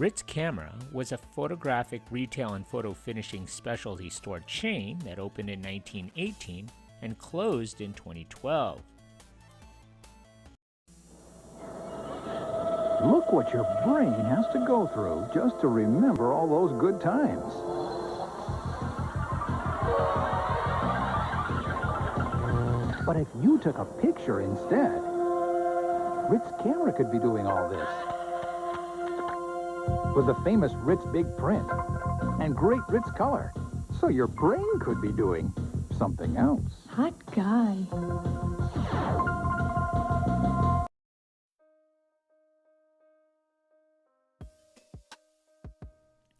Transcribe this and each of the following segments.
Ritz Camera was a photographic retail and photo finishing specialty store chain that opened in 1918 and closed in 2012. Look what your brain has to go through just to remember all those good times. But if you took a picture instead, Ritz Camera could be doing all this. With the famous Ritz big print and great Ritz color. So your brain could be doing something else. Hot guy.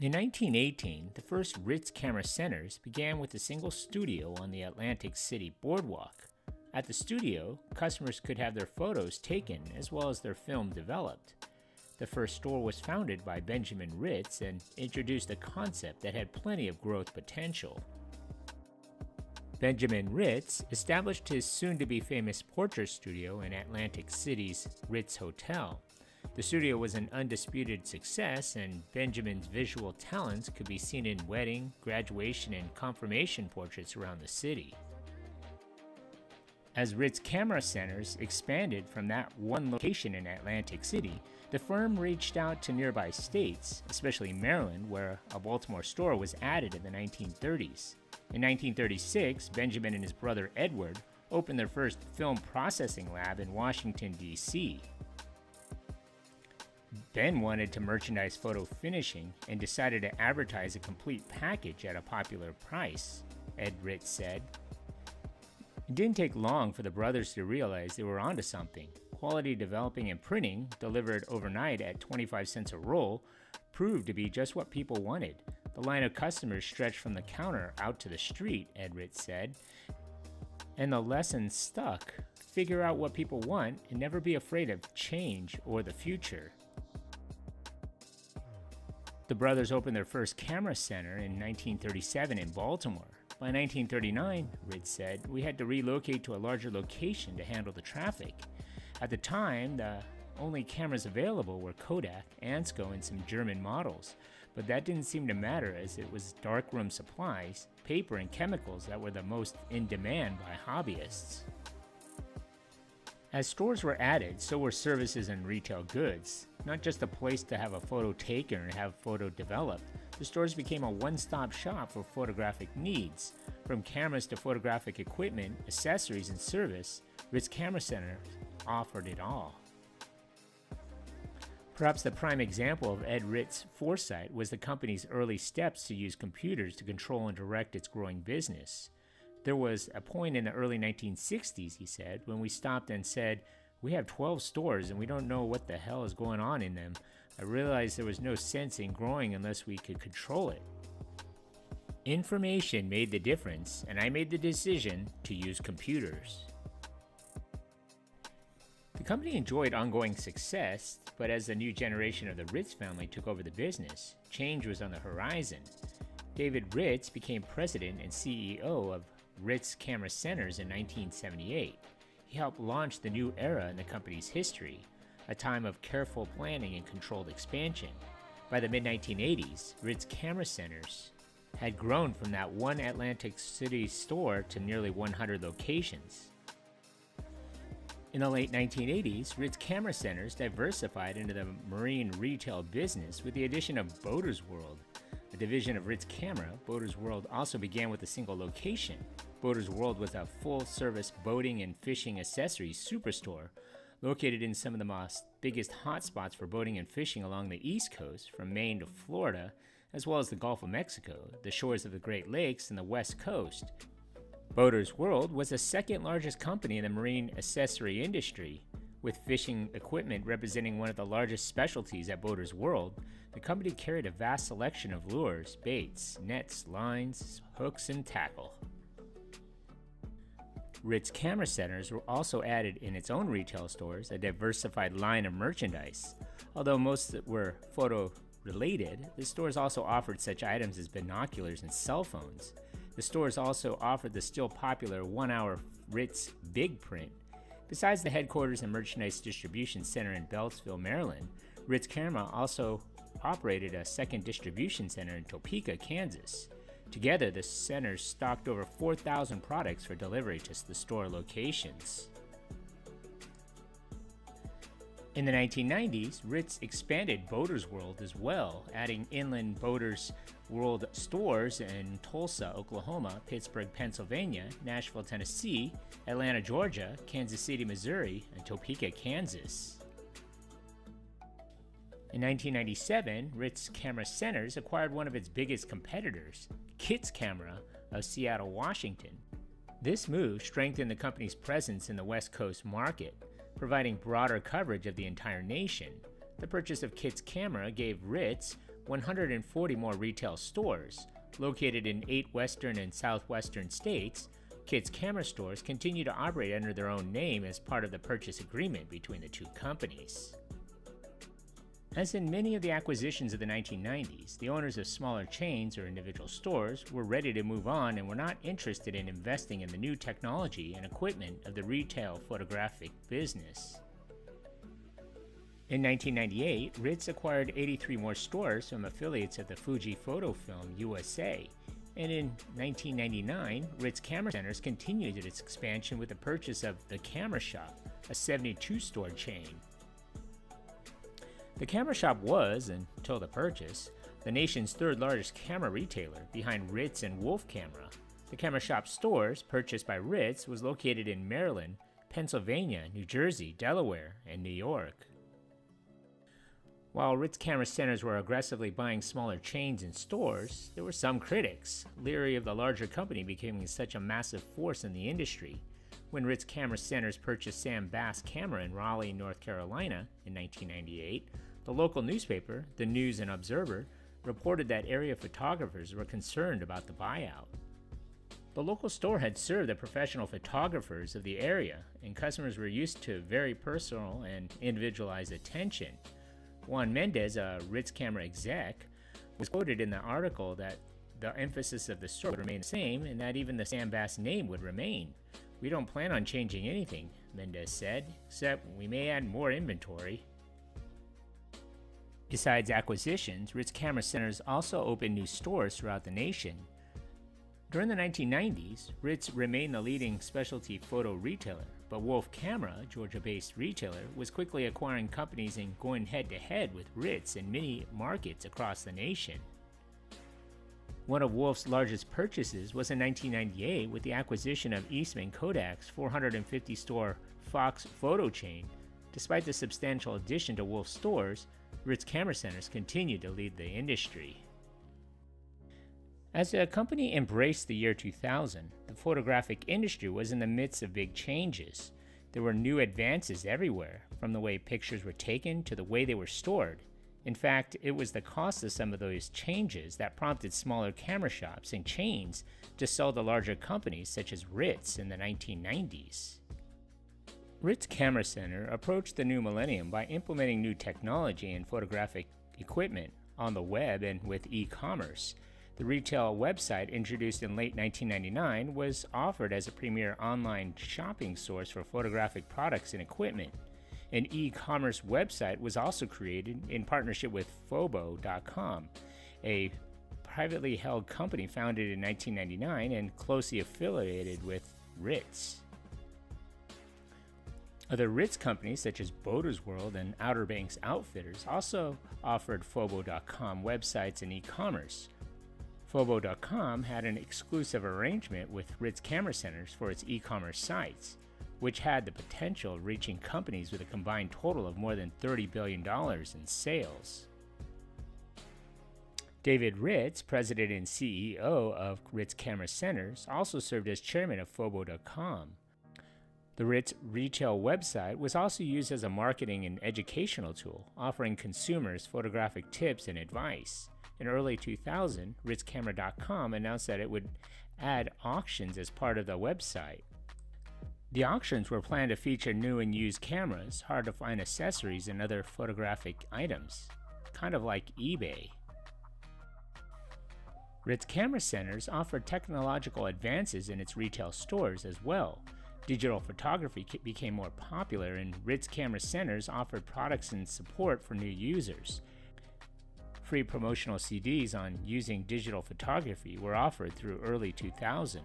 In 1918, the first Ritz Camera centers began with a single studio on the Atlantic City boardwalk. At the studio, customers could have their photos taken as well as their film developed. The first store was founded by Benjamin Ritz and introduced a concept that had plenty of growth potential. Benjamin Ritz established his soon-to-be famous portrait studio in Atlantic City's Ritz Hotel. The studio was an undisputed success, and Benjamin's visual talents could be seen in wedding, graduation, and confirmation portraits around the city. As Ritz Camera Centers expanded from that one location in Atlantic City, the firm reached out to nearby states, especially Maryland, where a Baltimore store was added in the 1930s. In 1936, Benjamin and his brother Edward opened their first film processing lab in Washington, D.C. Ben wanted to merchandise photo finishing and decided to advertise a complete package at a popular price, Ed Ritz said. It didn't take long for the brothers to realize they were onto something. Quality developing and printing, delivered overnight at 25 cents a roll, proved to be just what people wanted. The line of customers stretched from the counter out to the street, Ed Ritz said. And the lesson stuck. Figure out what people want and never be afraid of change or the future. The brothers opened their first camera center in 1937 in Baltimore. By 1939, Ritz said, we had to relocate to a larger location to handle the traffic. At the time, the only cameras available were Kodak, Ansco, and some German models. But that didn't seem to matter, as it was darkroom supplies, paper, and chemicals that were the most in demand by hobbyists. As stores were added, so were services and retail goods. Not just a place to have a photo taken or have photo developed, the stores became a one-stop shop for photographic needs. From cameras to photographic equipment, accessories, and service, Ritz Camera Center offered it all. Perhaps the prime example of Ed Ritz's foresight was the company's early steps to use computers to control and direct its growing business. There was a point in the early 1960s, he said, when we stopped and said, we have 12 stores and we don't know what the hell is going on in them. I realized there was no sense in growing unless we could control it. Information made the difference, and I made the decision to use computers. The company enjoyed ongoing success, but as the new generation of the Ritz family took over the business, change was on the horizon. David Ritz became president and CEO of Ritz Camera Centers in 1978. He helped launch the new era in the company's history, a time of careful planning and controlled expansion. By the mid-1980s, Ritz Camera Centers had grown from that one Atlantic City store to nearly 100 locations. In the late 1980s, Ritz Camera Centers diversified into the marine retail business with the addition of Boater's World. A division of Ritz Camera, Boater's World also began with a single location. Boater's World was a full-service boating and fishing accessories superstore located in some of the biggest hotspots for boating and fishing along the East Coast, from Maine to Florida, as well as the Gulf of Mexico, the shores of the Great Lakes, and the West Coast. Boater's World was the second largest company in the marine accessory industry. With fishing equipment representing one of the largest specialties at Boater's World, the company carried a vast selection of lures, baits, nets, lines, hooks, and tackle. Ritz Camera Centers were also added in its own retail stores, a diversified line of merchandise. Although most were photo-related, the stores also offered such items as binoculars and cell phones. The stores also offered the still popular one-hour Ritz Big Print. Besides the headquarters and merchandise distribution center in Beltsville, Maryland, Ritz Camera also operated a second distribution center in Topeka, Kansas. Together, the centers stocked over 4,000 products for delivery to the store locations. In the 1990s, Ritz expanded Boaters World as well, adding Inland Boaters World stores in Tulsa, Oklahoma, Pittsburgh, Pennsylvania, Nashville, Tennessee, Atlanta, Georgia, Kansas City, Missouri, and Topeka, Kansas. In 1997, Ritz Camera Centers acquired one of its biggest competitors, Ritz Camera of Seattle, Washington. This move strengthened the company's presence in the West Coast market, providing broader coverage of the entire nation. The purchase of Ritz Camera gave Ritz 140 more retail stores. Located in 8 western and southwestern states, Ritz Camera stores continue to operate under their own name as part of the purchase agreement between the two companies. As in many of the acquisitions of the 1990s, the owners of smaller chains or individual stores were ready to move on and were not interested in investing in the new technology and equipment of the retail photographic business. In 1998, Ritz acquired 83 more stores from affiliates of the Fuji Photo Film USA, and in 1999, Ritz Camera Centers continued its expansion with the purchase of The Camera Shop, a 72-store chain. The Camera Shop was, until the purchase, the nation's third largest camera retailer, behind Ritz and Wolf Camera. The Camera Shop stores, purchased by Ritz, was located in Maryland, Pennsylvania, New Jersey, Delaware, and New York. While Ritz Camera Centers were aggressively buying smaller chains and stores, there were some critics, leery of the larger company becoming such a massive force in the industry. When Ritz Camera Centers purchased Sam Bass Camera in Raleigh, North Carolina in 1998, the local newspaper, the News and Observer, reported that area photographers were concerned about the buyout. The local store had served the professional photographers of the area, and customers were used to very personal and individualized attention. Juan Mendez, a Ritz Camera exec, was quoted in the article that the emphasis of the store would remain the same and that even the Sam Bass name would remain. "We don't plan on changing anything," Mendez said, "except we may add more inventory." Besides acquisitions, Ritz Camera Centers also opened new stores throughout the nation. During the 1990s, Ritz remained the leading specialty photo retailer, but Wolf Camera, a Georgia-based retailer, was quickly acquiring companies and going head-to-head with Ritz in many markets across the nation. One of Wolf's largest purchases was in 1998 with the acquisition of Eastman Kodak's 450-store Fox photo chain. Despite the substantial addition to Wolf's stores, Ritz Camera Centers continued to lead the industry. As the company embraced the year 2000, the photographic industry was in the midst of big changes. There were new advances everywhere, from the way pictures were taken to the way they were stored. In fact, it was the cost of some of those changes that prompted smaller camera shops and chains to sell to larger companies such as Ritz in the 1990s. Ritz Camera Center approached the new millennium by implementing new technology and photographic equipment on the web and with e-commerce. The retail website, introduced in late 1999, was offered as a premier online shopping source for photographic products and equipment. An e-commerce website was also created in partnership with phobo.com, a privately held company founded in 1999 and closely affiliated with Ritz. Other Ritz companies, such as Boaters World and Outer Banks Outfitters, also offered phobo.com websites and e-commerce. Phobo.com had an exclusive arrangement with Ritz Camera Centers for its e-commerce sites, which had the potential of reaching companies with a combined total of more than $30 billion in sales. David Ritz, president and CEO of Ritz Camera Centers, also served as chairman of phobo.com. The Ritz retail website was also used as a marketing and educational tool, offering consumers photographic tips and advice. In early 2000, RitzCamera.com announced that it would add auctions as part of the website. The auctions were planned to feature new and used cameras, hard-to-find accessories, and other photographic items, kind of like eBay. Ritz Camera Centers offered technological advances in its retail stores as well. Digital photography became more popular, and Ritz Camera Centers offered products and support for new users. Free promotional CDs on using digital photography were offered through early 2000.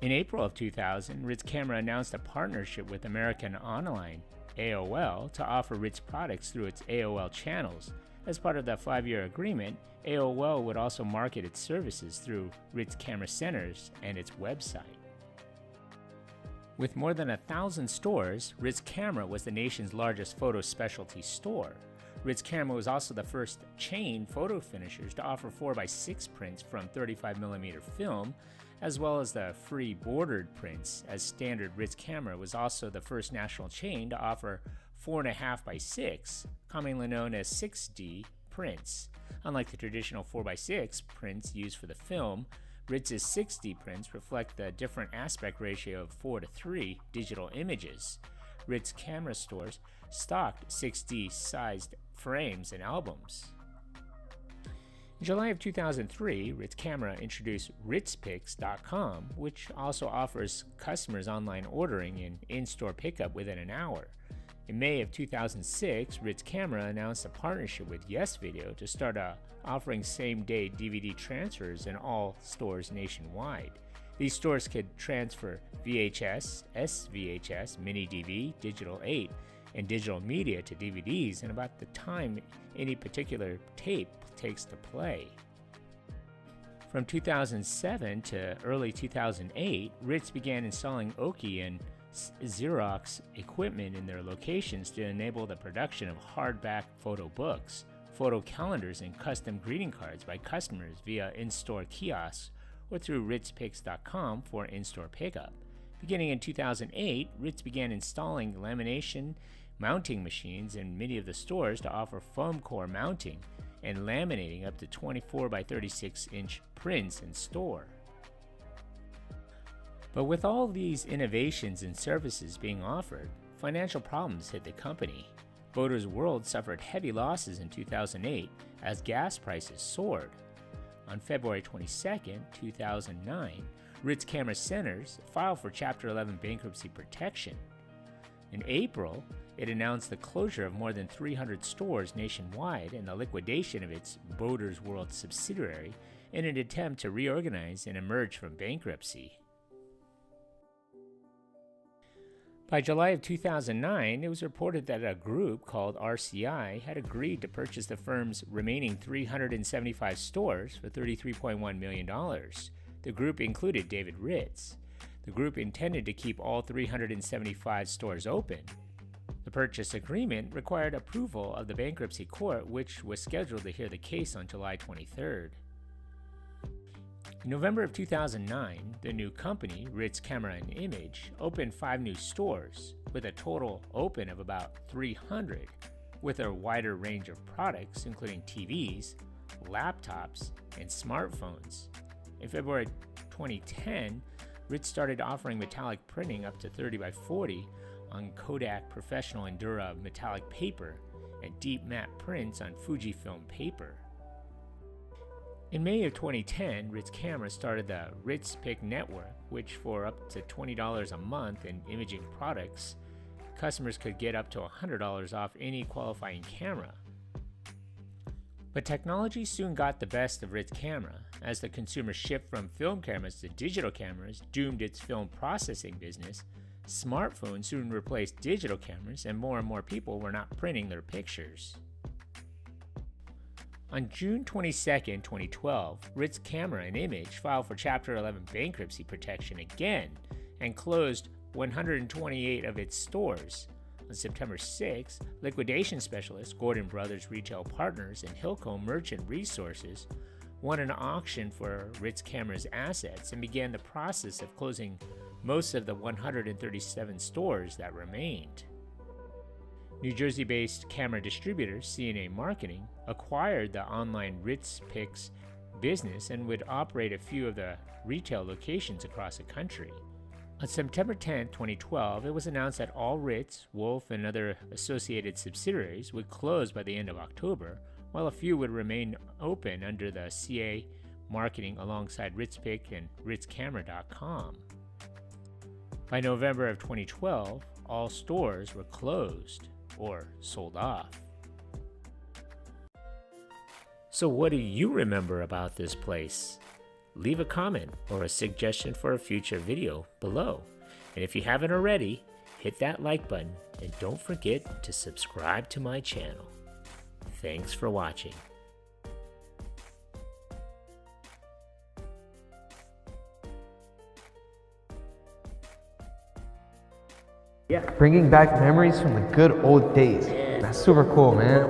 In April of 2000, Ritz Camera announced a partnership with American Online, AOL, to offer Ritz products through its AOL channels. As part of that 5-year agreement, AOL would also market its services through Ritz Camera centers and its website. With more than 1,000 stores, Ritz Camera was the nation's largest photo specialty store. Ritz Camera was also the first chain photo finishers to offer 4x6 prints from 35mm film, as well as the free bordered prints, as standard Ritz Camera was also the first national chain to offer 4.5x6, commonly known as 6D prints. Unlike the traditional 4x6 prints used for the film, Ritz's 6D prints reflect the different aspect ratio of 4:3 digital images. Ritz Camera stores stocked 6D sized frames and albums. In July of 2003, Ritz Camera introduced ritzpix.com, which also offers customers online ordering and in-store pickup within an hour. In May of 2006, Ritz Camera announced a partnership with Yes Video to start offering same-day DVD transfers in all stores nationwide. These stores could transfer VHS, SVHS, mini DV, digital 8, and digital media to DVDs in about the time any particular tape takes to play. From 2007 to early 2008, Ritz began installing Oki and Xerox equipment in their locations to enable the production of hardback photo books, photo calendars, and custom greeting cards by customers via in-store kiosks or through ritzpix.com for in-store pickup. Beginning in 2008, Ritz began installing lamination mounting machines in many of the stores to offer foam core mounting and laminating up to 24 by 36 inch prints in store. But with all these innovations and services being offered, financial problems hit the company. Photo's World suffered heavy losses in 2008 as gas prices soared. On February 22, 2009, Ritz Camera Centers filed for Chapter 11 bankruptcy protection. In April, it announced the closure of more than 300 stores nationwide and the liquidation of its Photo's World subsidiary in an attempt to reorganize and emerge from bankruptcy. By July of 2009, it was reported that a group called RCI had agreed to purchase the firm's remaining 375 stores for $33.1 million. The group included David Ritz. The group intended to keep all 375 stores open. The purchase agreement required approval of the bankruptcy court, which was scheduled to hear the case on July 23rd. In November of 2009, the new company, Ritz Camera and Image, opened 5 new stores, with a total open of about 300, with a wider range of products including TVs, laptops, and smartphones. In February 2010, Ritz started offering metallic printing up to 30 by 40 on Kodak Professional Endura metallic paper and deep matte prints on Fujifilm paper. In May of 2010, Ritz Camera started the Ritz Pick Network, which for up to $20 a month in imaging products, customers could get up to $100 off any qualifying camera. But technology soon got the best of Ritz Camera, as the consumer shift from film cameras to digital cameras doomed its film processing business. Smartphones soon replaced digital cameras, and more people were not printing their pictures. On June 22, 2012, Ritz Camera and Image filed for Chapter 11 bankruptcy protection again and closed 128 of its stores. On September 6, liquidation specialists Gordon Brothers Retail Partners and Hilco Merchant Resources won an auction for Ritz Camera's assets and began the process of closing most of the 137 stores that remained. New Jersey-based camera distributor CNA Marketing acquired the online Ritz Pix business and would operate a few of the retail locations across the country. On September 10, 2012, it was announced that all Ritz, Wolf, and other associated subsidiaries would close by the end of October, while a few would remain open under the CA Marketing alongside RitzPic and RitzCamera.com. By November of 2012, all stores were closed or sold off. So what do you remember about this place? Leave a comment or a suggestion for a future video below. And if you haven't already, hit that like button and don't forget to subscribe to my channel. Thanks for watching. Bringing back memories from the good old days. That's super cool, man.